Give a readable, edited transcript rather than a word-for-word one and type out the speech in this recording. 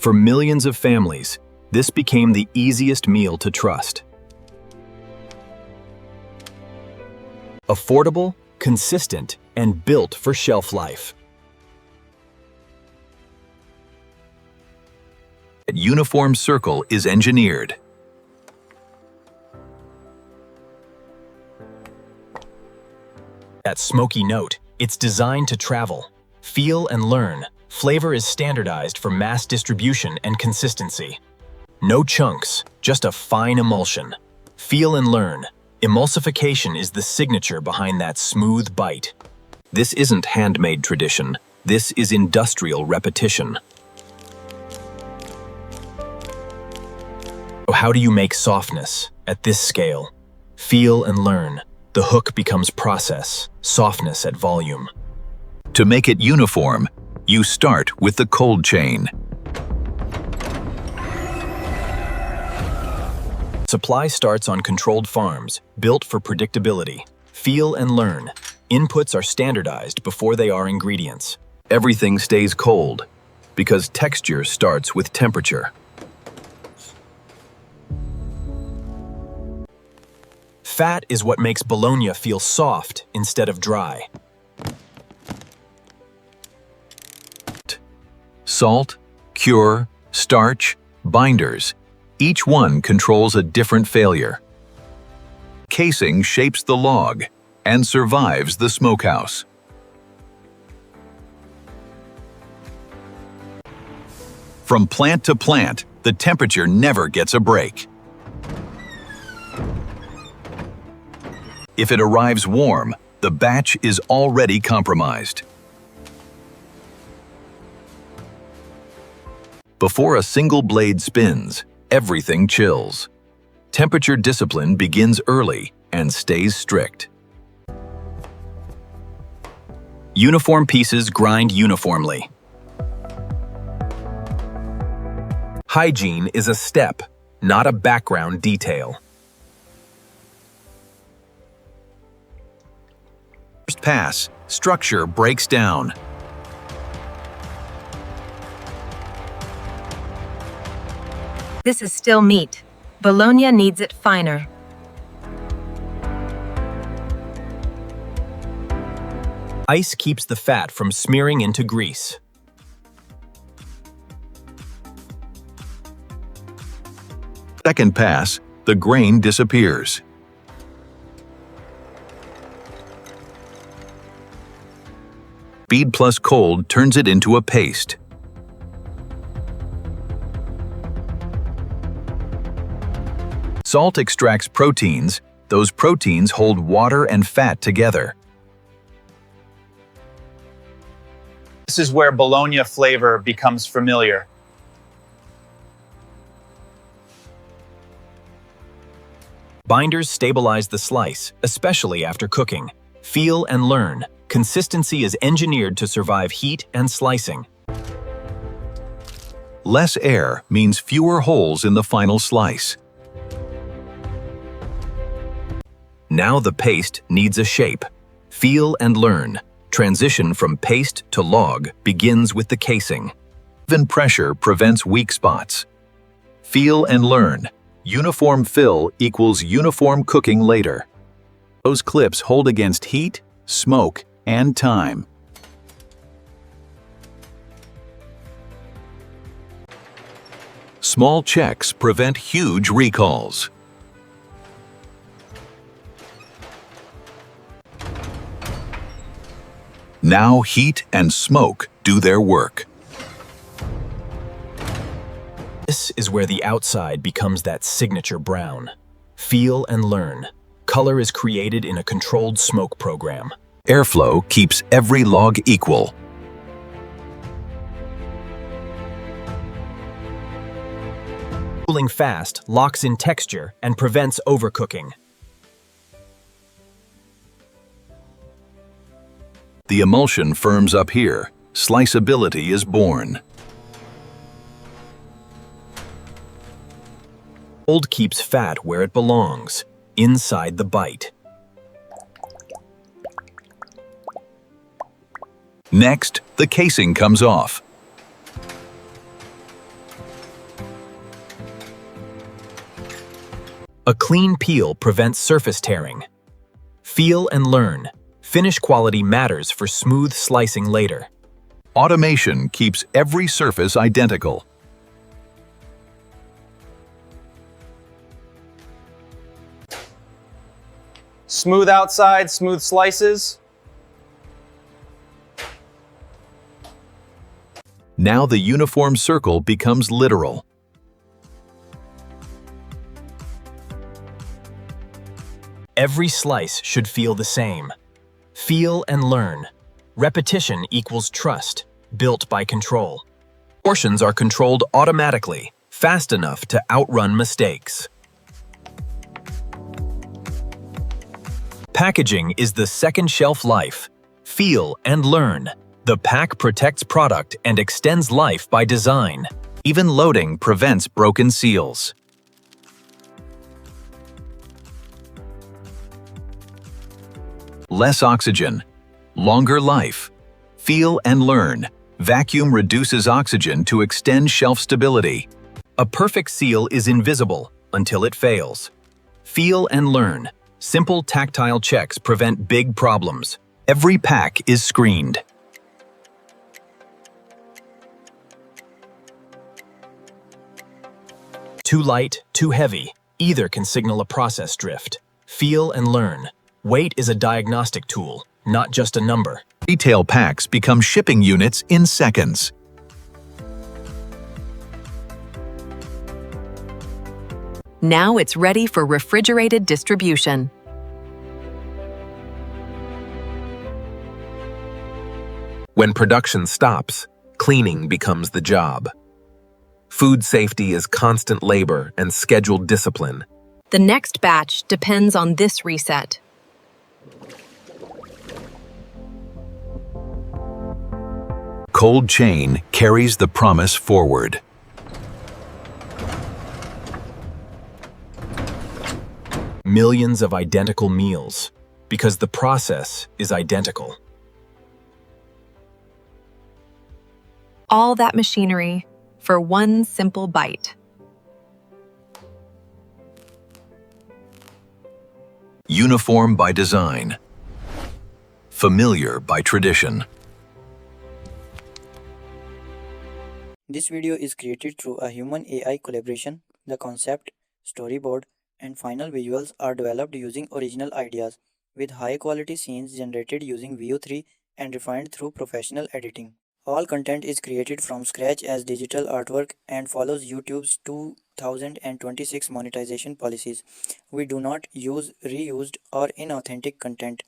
For millions of families, this became the easiest meal to trust. Affordable, consistent, and built for shelf life. A uniform circle is engineered. That smoky note, it's designed to travel, feel and learn. Flavor is standardized for mass distribution and consistency. No chunks, just a fine emulsion. Feel and learn. Emulsification is the signature behind that smooth bite. This isn't handmade tradition. This is industrial repetition. So how do you make softness at this scale? Feel and learn. The hook becomes process, softness at volume. To make it uniform, you start with the cold chain. Supply starts on controlled farms, built for predictability. Feel and learn. Inputs are standardized before they are ingredients. Everything stays cold, because texture starts with temperature. Fat is what makes Bologna feel soft instead of dry. Salt, cure, starch, binders. Each one controls a different failure. Casing shapes the log and survives the smokehouse. From plant to plant, the temperature never gets a break. If it arrives warm, the batch is already compromised. Before a single blade spins, everything chills. Temperature discipline begins early and stays strict. Uniform pieces grind uniformly. Hygiene is a step, not a background detail. First pass, structure breaks down. This is still meat. Bologna needs it finer. Ice keeps the fat from smearing into grease. Second pass, the grain disappears. Speed plus cold turns it into a paste. Salt extracts proteins. Those proteins hold water and fat together. This is where Bologna flavor becomes familiar. Binders stabilize the slice, especially after cooking. Feel and learn. Consistency is engineered to survive heat and slicing. Less air means fewer holes in the final slice. Now the paste needs a shape. Feel and learn. Transition from paste to log begins with the casing. Even pressure prevents weak spots. Feel and learn. Uniform fill equals uniform cooking later. Those clips hold against heat, smoke, and time. Small checks prevent huge recalls. Now heat and smoke do their work. This is where the outside becomes that signature brown. Feel and learn. Color is created in a controlled smoke program. Airflow keeps every log equal. Cooling fast locks in texture and prevents overcooking. The emulsion firms up here. Sliceability is born. Cold keeps fat where it belongs, inside the bite. Next, the casing comes off. Clean peel prevents surface tearing. Feel and learn. Finish quality matters for smooth slicing later. Automation keeps every surface identical. Smooth outside, smooth slices. Now the uniform circle becomes literal. Every slice should feel the same. Feel and learn. Repetition equals trust, built by control. Portions are controlled automatically, fast enough to outrun mistakes. Packaging is the second shelf life. Feel and learn. The pack protects product and extends life by design. Even loading prevents broken seals. Less oxygen, longer life. Feel and learn. Vacuum reduces oxygen to extend shelf stability. A perfect seal is invisible until it fails. Feel and learn. Simple tactile checks prevent big problems. Every pack is screened. Too light, too heavy. Either can signal a process drift. Feel and learn. Weight is a diagnostic tool, not just a number. Retail packs become shipping units in seconds. Now it's ready for refrigerated distribution. When production stops, cleaning becomes the job. Food safety is constant labor and scheduled discipline. The next batch depends on this reset. Cold chain carries the promise forward. Millions of identical meals, because the process is identical. All that machinery for one simple bite. Uniform by design. Familiar by tradition. This video is created through a human-AI collaboration. The concept, storyboard, and final visuals are developed using original ideas, with high-quality scenes generated using VO3 and refined through professional editing. All content is created from scratch as digital artwork and follows YouTube's 2026 monetization policies. We do not use reused or inauthentic content.